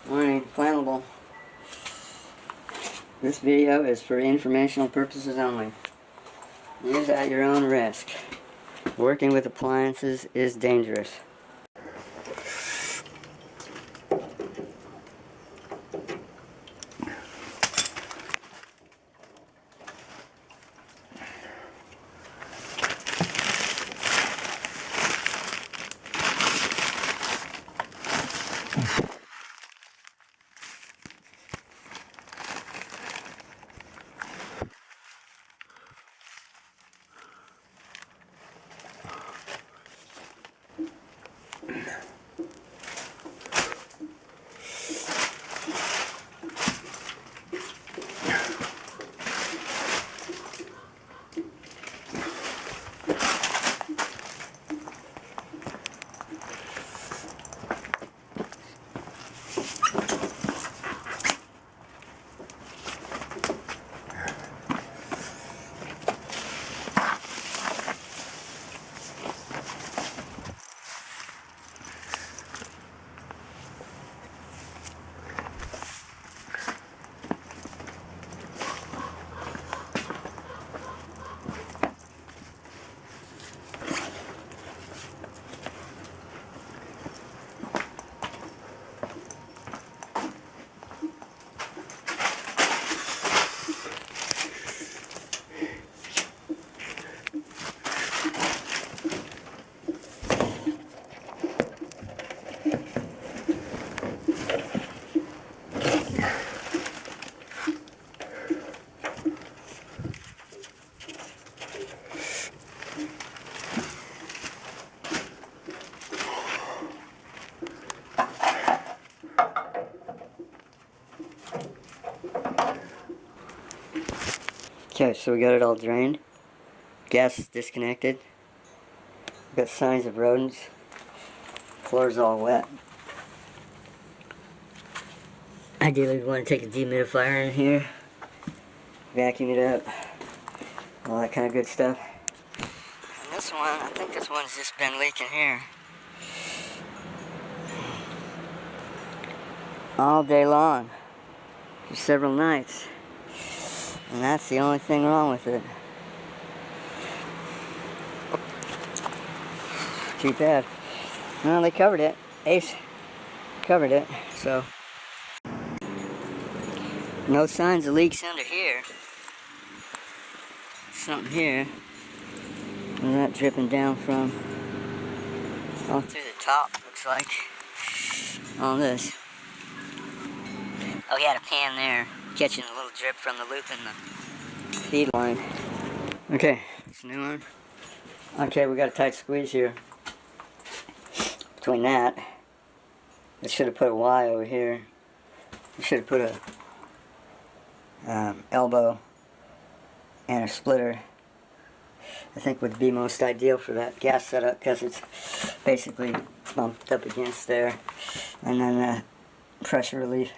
Warning, flammable. This video is for informational purposes only. Use at your own risk. Working with appliances is dangerous. Okay, so we got it all drained. Gas is disconnected. Got signs of rodents. Floor's all wet. Ideally, we want to take a dehumidifier in here, vacuum it up, all that kind of good stuff. And this one, I think this one's just been leaking here all day long for several nights. And that's the only thing wrong with it. Too bad. Well, they covered it. Ace covered it, so. No signs of leaks under here. Something here. Where's that dripping down from? All through the top, looks like. On this. Oh, he had a pan there, catching a little drip from the loop in the feed line. Okay, it's a new one. Okay, we got a tight squeeze here. Between that, I should have put a Y over here. I should have put a elbow and a splitter. I think would be most ideal for that gas setup because it's basically bumped up against there. And then the pressure relief.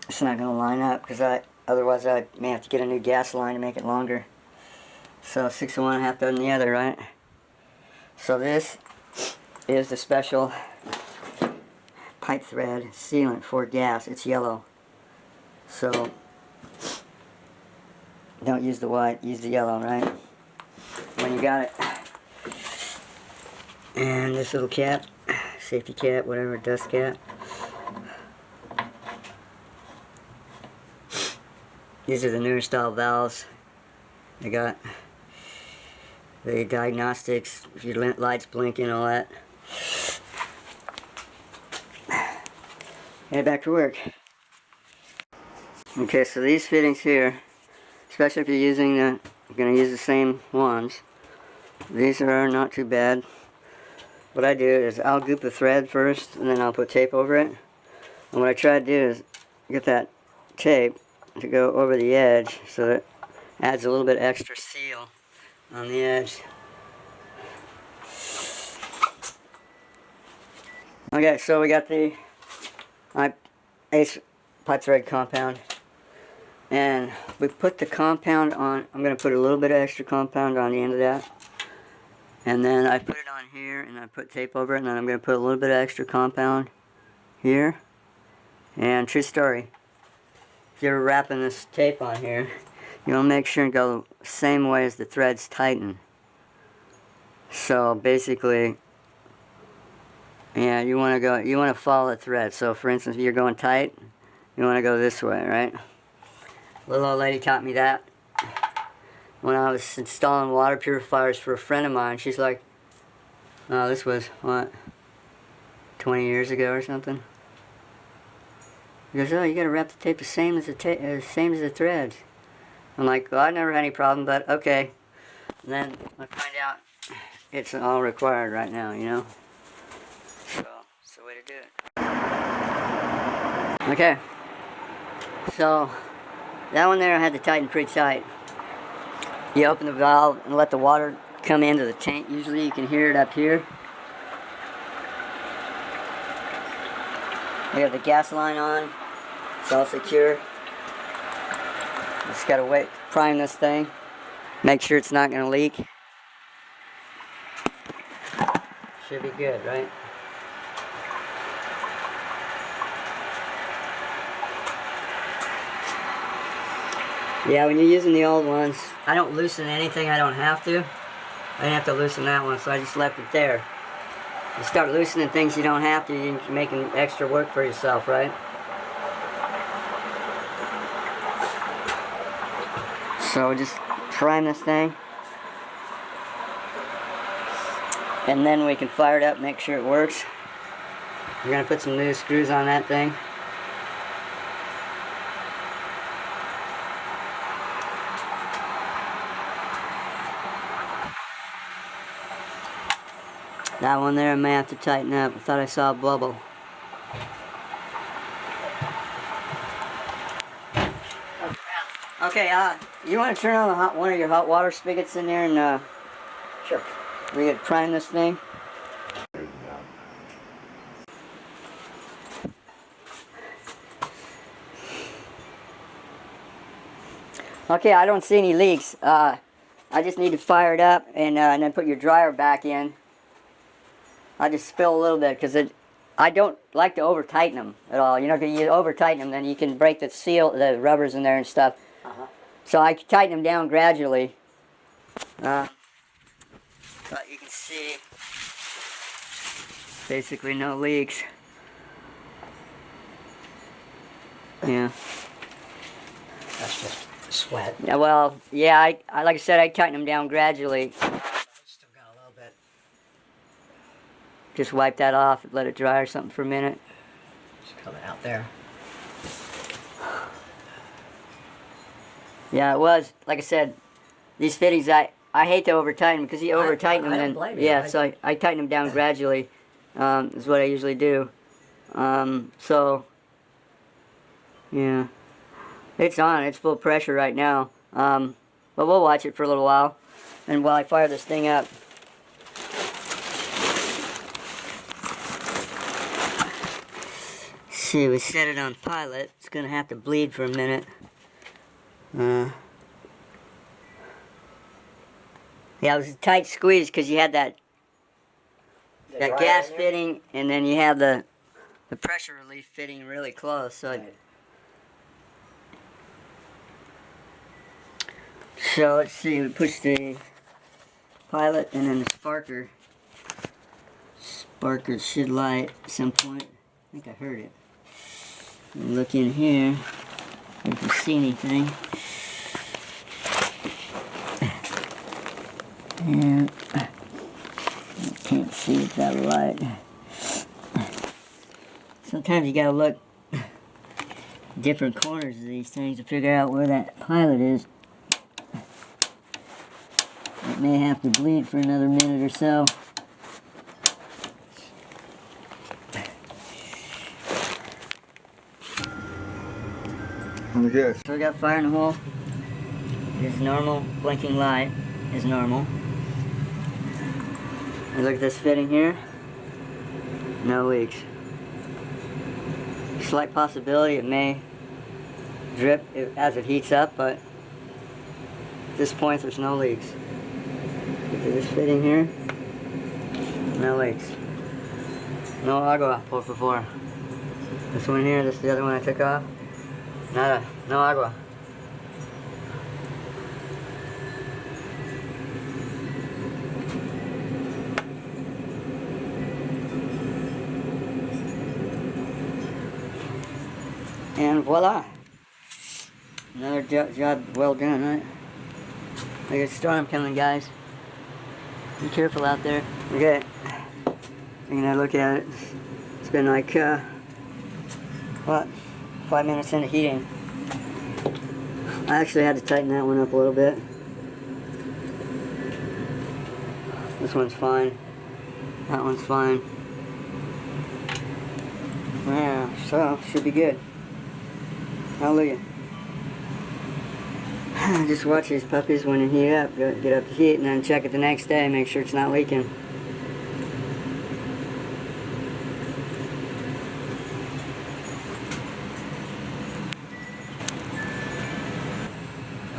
It's not going to line up because otherwise I may have to get a new gas line to make it longer. So 6 of one, half dozen the other, right? So this is the special pipe thread sealant for gas. It's yellow. So don't use the white, use the yellow, right? When you got it. And this little cap, safety cap, whatever, dust cap. These are the newer style valves. They got the diagnostics, if your light's blinking, all that. Head back to work. Okay, so these fittings here, especially if you're going to use the same ones, these are not too bad. What I do is I'll goop the thread first, and then I'll put tape over it. And what I try to do is get that tape to go over the edge so that it adds a little bit extra seal on the edge. Okay, so we got the Ace pipe thread compound, and we put the compound on. I'm going to put a little bit of extra compound on the end of that, and then I put it on here and I put tape over it, and then I'm going to put a little bit of extra compound here. And true story, if you're wrapping this tape on here, you want to make sure and go the same way as the threads tighten. So basically, yeah, you want to follow the thread. So for instance, if you're going tight, you want to go this way, right? Little old lady taught me that when I was installing water purifiers for a friend of mine. She's like, oh, this was, what, 20 years ago or something? She goes, oh, you got to wrap the tape the same as the threads. I'm like, well, I never had any problem, but okay. And then I find out it's all required right now, you know? So, it's the way to do it. Okay. So, that one there I had to tighten pretty tight. You open the valve and let the water come into the tank. Usually you can hear it up here. We have the gas line on. It's all secure. Just gotta wait, prime this thing. Make sure it's not gonna leak. Should be good, right? Yeah, when you're using the old ones, I don't loosen anything I don't have to. I didn't have to loosen that one, so I just left it there. You start loosening things you don't have to, you're making extra work for yourself, right? So just prime this thing. And then we can fire it up, make sure it works. We're going to put some new screws on that thing. That one there I may have to tighten up. I thought I saw a bubble. Okay, you want to turn on one of your hot water spigots in there and sure. We could prime this thing. Okay, I don't see any leaks. I just need to fire it up and then put your dryer back in. I just spill a little bit because I don't like to over tighten them at all. You know, if you over tighten them, then you can break the seal, the rubbers in there and stuff. So I tighten them down gradually. But you can see basically no leaks. Yeah. That's just sweat. Yeah, well, yeah, I like I said, I tighten them down gradually. Still got a little bit. Just wipe that off and let it dry or something for a minute. Just coming out there. Yeah, it was. Like I said, these fittings, I hate to over tighten because you over tighten them, then yeah. So I tighten them down gradually. Is what I usually do. So yeah, it's on. It's full pressure right now. But we'll watch it for a little while, and while I fire this thing up. See, we set it on pilot. It's gonna have to bleed for a minute. Yeah, it was a tight squeeze because you had that gas fitting, and then you have the pressure relief fitting really close. So, so let's see. We push the pilot, and then the sparker. Sparker should light at some point. I think I heard it. Look in here. If you see anything. And I can't see with that light. Sometimes you gotta look different corners of these things to figure out where that pilot is. It may have to bleed for another minute or so. Okay. So we got fire in the hole. It's normal. Blinking light is normal. And look at this fitting here. No leaks. Slight possibility it may drip as it heats up, but at this point there's no leaks. Look at this fitting here. No leaks. No agua, por favor. This one here, this is the other one I took off. Nada, no agua. And voila! Another job well done, right? Look at the storm coming, guys. Be careful out there. Okay, I'm gonna look at it. It's been like, what, 5 minutes into heating. I actually had to tighten that one up a little bit. This one's fine. That one's fine. Yeah, so, should be good. Hallelujah. Just watch these puppies when they heat up. Get up to heat and then check it the next day. Make sure it's not leaking.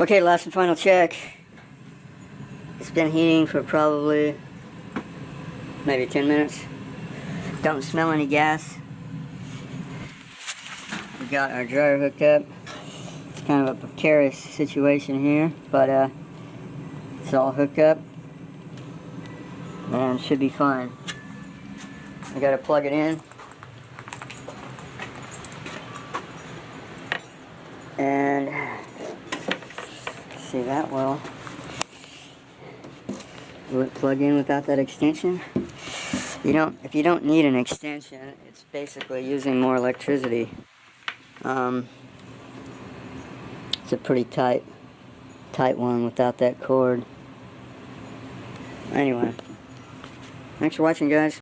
Okay, last and final check. It's been heating for probably maybe 10 minutes. Don't smell any gas. We got our dryer hooked up. It's kind of a precarious situation here, but it's all hooked up and should be fine. I gotta plug it in. And see that well. Will it plug in without that extension? If you don't need an extension, it's basically using more electricity. It's a pretty tight one without that cord. Anyway, thanks for watching, guys.